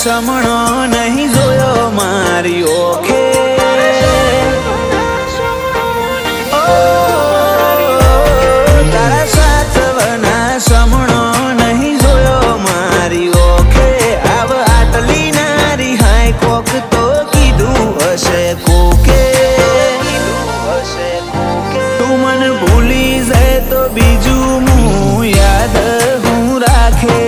સમણો નહીં જોયો મારી ઓખે, તારા સાચવના સમણો નહીં જોયો મારી ઓખે. આવ આટલી નારી હાય કોક તો કીધું હશે કોકે, તું મને ભૂલી જાય તો બીજું હું યાદ હું રાખે.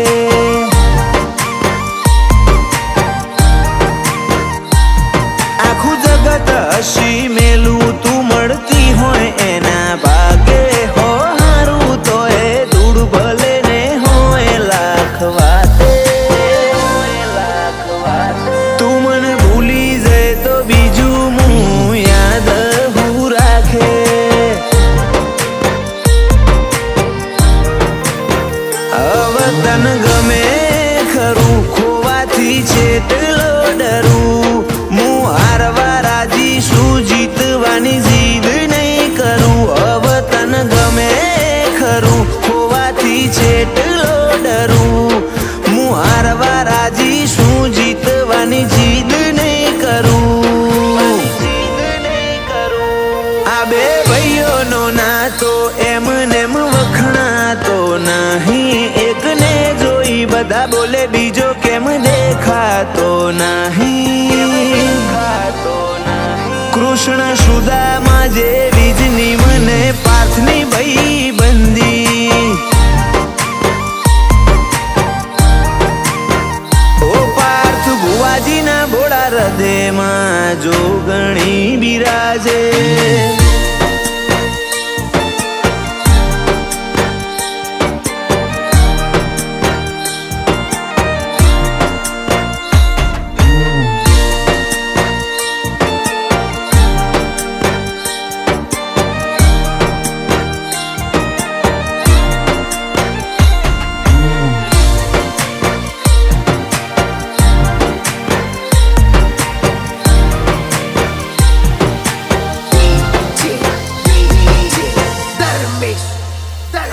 આખું જગત હસી મેલું તું મળતી હોય એના ભાગે હો હારું તો એ ધૂળ ભલે ને હોય લાખ વાતે. તું મને ભૂલી જાય તો બીજું હું યાદ હું રાખે. હવે તને ગમે ખરું ખોવાથી છેટલો ડરું, હું હારવા રાજી શું જીતવાની જીદ નહીં કરું. હવે તને ગમે ખરું ખોવાથી છેટલો ડરું, હું હારવા રાજી શું જીતવાની જીદ નહીં કરું. આ બે ભાઈઓનો નાતો એમનેમ વખણાતો નહીં, એકને જોઈ બધા બોલે બીજો કેમ દેખાતો નહીં. કૃષ્ણ સુદામા જેવી જ ની મને પાર્થની ભાઈ બંદી. ઓ પાર્થ ભુવાજીના ભોળા હૃદયમાં જોગણી બિરાજે.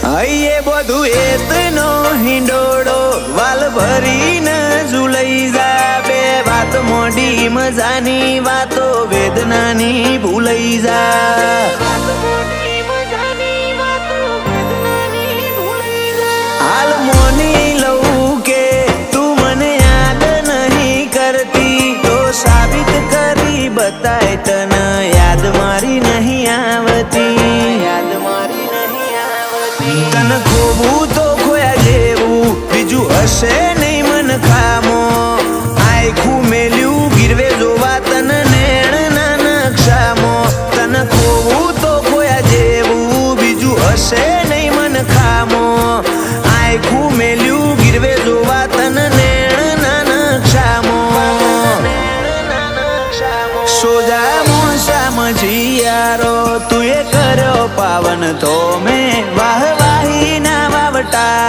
હૈયે બધું એતનો હિંડોળો વાલ ભરીને ઝૂલાઈ જા. બે વાત મોડી મજાની વાતો વેદનાની ભૂલાઈ જા. હાલ મોની લઉં કે તું મને યાદ નહીં કરતી, તો સાબિત કરી બતાય તને યાદ મારી નહીં આવતી. તને ખોવું તો ખોયા જેવું બીજું હશે નહીં મન ખામો. આખું મેલ્યું ગીરવે જોવા તને નેણ ના નકશામો. તને ખોવું તો ખોયા જેવું બીજું હશે નહીં મન ખામો. આખું મેલ્યું ગીરવે જોવા તને નેણ ના નકશામો. સોજા મોસા મજીયારો તું એ કર્યો પાવન તો મેં વાહવાહી ના વાવટા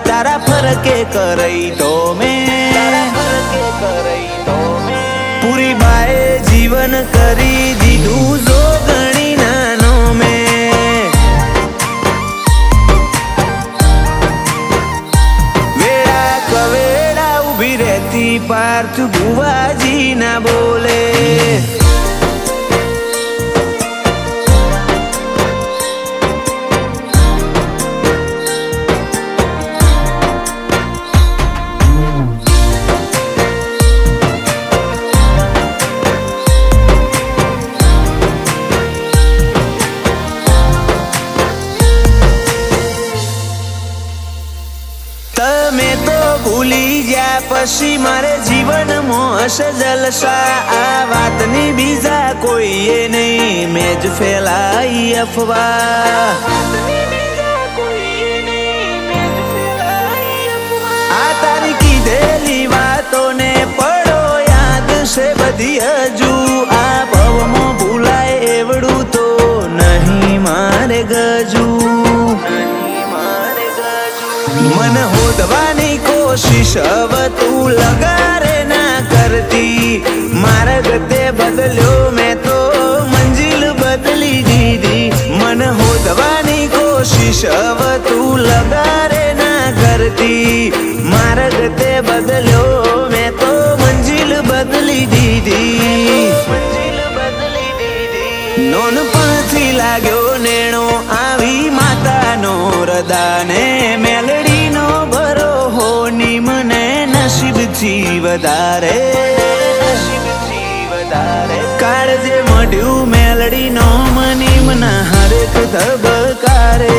તારા ફરકે કરઈ તો મેં. પૂરી બાએ જીવન કરી દીધું જોગણી નાનો મેં. વેળા કવેળા ઉભી રહેતી પાર્થ ભુવાજી ના બોલે. તમે તો ભૂલી ગયા પછી મારે જીવનમાં હશે જલસા. આ વાતની બીજા કોઈએ નહીં મેં જ ફેલાઈ અફવા. આ તારી કીધેલી વાતોને પડો યાદ છે બધી હજુ. આ ભવમાં ભૂલાય એવડું તો નહીં મારે ગજુ. मन होदवानी कोशिश अब तू लगारे ना करती. मार्ग ते बदलो मैं तो मंजिल बदली दीदी. मन होदवानी कोशिश अब तू लगारे ना करती. मार्ग ते बदलो मैं तो દીધી. નોનપણથી લાગ્યો નેણો આવી માતાનો રદાને મેલડીનો ભરોહો ની મને નસીબથી વધારે કાળજે મળ્યું મેલડીનો મની મના હરેક ધબકારે.